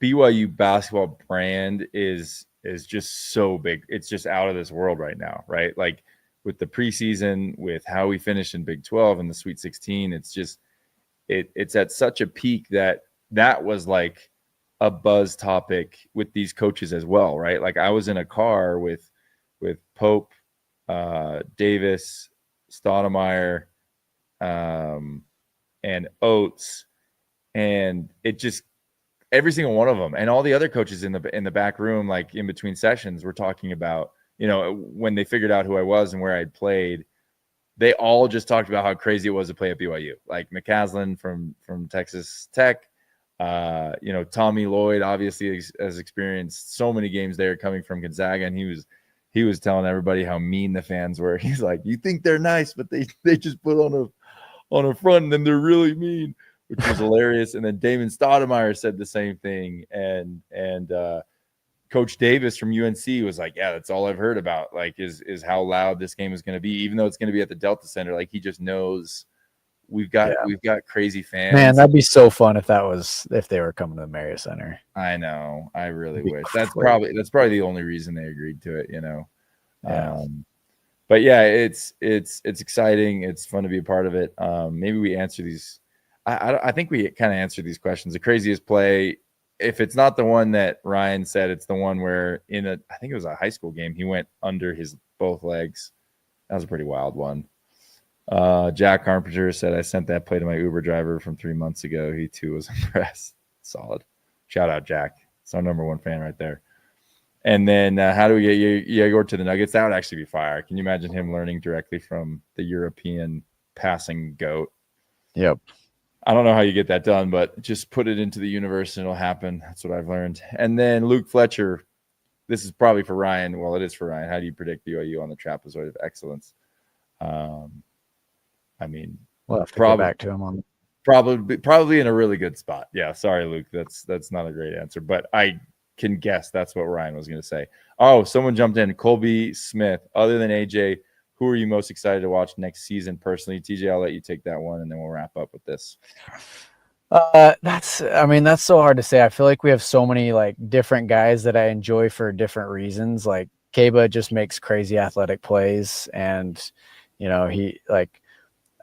BYU basketball brand is just so big. It's just out of this world right now, right? Like with the preseason, with how we finished in Big 12 and the Sweet 16, it's just it's at such a peak that was like a buzz topic with these coaches as well, right? Like I was in a car with Pope, Davis, Stoudemire, and Oates, and it just every single one of them and all the other coaches in the back room, like in between sessions, were talking about, when they figured out who I was and where I'd played, they all just talked about how crazy it was to play at BYU. Like McCaslin from Texas Tech, Tommy Lloyd obviously has experienced so many games there coming from Gonzaga, and he was telling everybody how mean the fans were. He's like, you think they're nice, but they just put on a front and then they're really mean, which was hilarious. And then Damon Stoudemire said the same thing. And Coach Davis from UNC was like, yeah, that's all I've heard about, like, is how loud this game is going to be, even though it's going to be at the Delta Center. Like, he just knows we've got crazy fans. Man, that'd be so fun if they were coming to the Marriott Center. I know. I really wish. That's probably the only reason they agreed to it, Yeah. But yeah, it's exciting. It's fun to be a part of it. Maybe we answer these. I think we kind of answered these questions. The craziest play, if it's not the one that Ryan said, it's the one where I think it was a high school game, he went under his both legs. That was a pretty wild one. Jack Carpenter said, I sent that play to my Uber driver from 3 months ago. He too was impressed. Solid. Shout out, Jack. It's our number one fan right there. And then how do we get Yegor to the Nuggets? That would actually be fire. Can you imagine him learning directly from the European passing GOAT? Yep. I don't know how you get that done, but just put it into the universe and it'll happen. That's what I've learned. And then Luke Fletcher, this is probably for Ryan. Well, it is for Ryan. How do you predict BYU on the trapezoid of excellence? I mean, we'll have to go back to him on probably in a really good spot. Yeah, sorry, Luke. That's not a great answer, but I can guess that's what Ryan was going to say. Oh, someone jumped in. Colby Smith. Other than AJ, who are you most excited to watch next season personally? TJ, I'll let you take that one, and then we'll wrap up with this. That's so hard to say. I feel like we have so many like different guys that I enjoy for different reasons. Like Keba just makes crazy athletic plays, and he like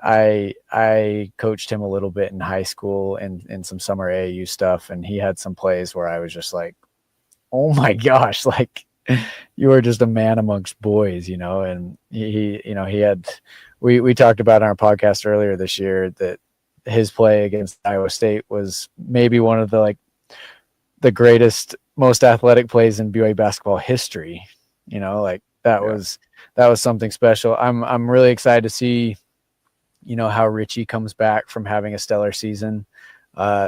I coached him a little bit in high school and in some summer AAU stuff, and he had some plays where I was just like, oh my gosh, like you are just a man amongst boys, and he had, we talked about on our podcast earlier this year that his play against Iowa State was maybe one of the greatest, most athletic plays in BYU basketball history. That was something special. I'm really excited to see, how Richie comes back from having a stellar season.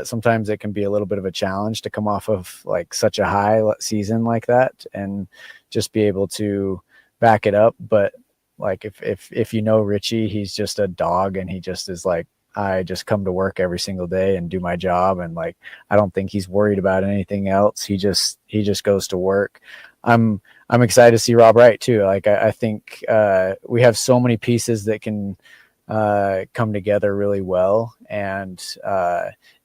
Sometimes it can be a little bit of a challenge to come off of like such a high season like that and just be able to back it up. But like, if Richie, he's just a dog, and he just is like, I just come to work every single day and do my job. And like, I don't think he's worried about anything else. He just goes to work. I'm excited to see Rob Wright too. Like, I think we have so many pieces that can come together really well. And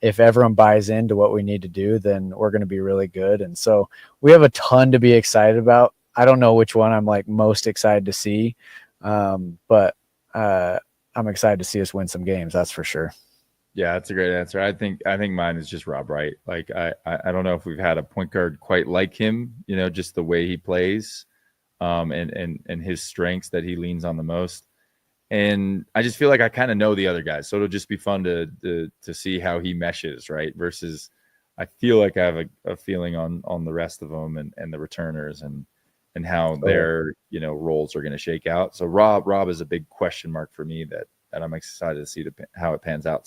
if everyone buys into what we need to do, then we're going to be really good. And so we have a ton to be excited about. I don't know which one I'm like most excited to see. But I'm excited to see us win some games. That's for sure. Yeah, that's a great answer. I think mine is just Rob Wright. Like I don't know if we've had a point guard quite like him, just the way he plays, and his strengths that he leans on the most. And I just feel like I kind of know the other guys, so it'll just be fun to see how he meshes, right? Versus, I feel like I have a feeling on the rest of them and the returners and how their roles are going to shake out. So Rob is a big question mark for me that I'm excited to see how it pans out.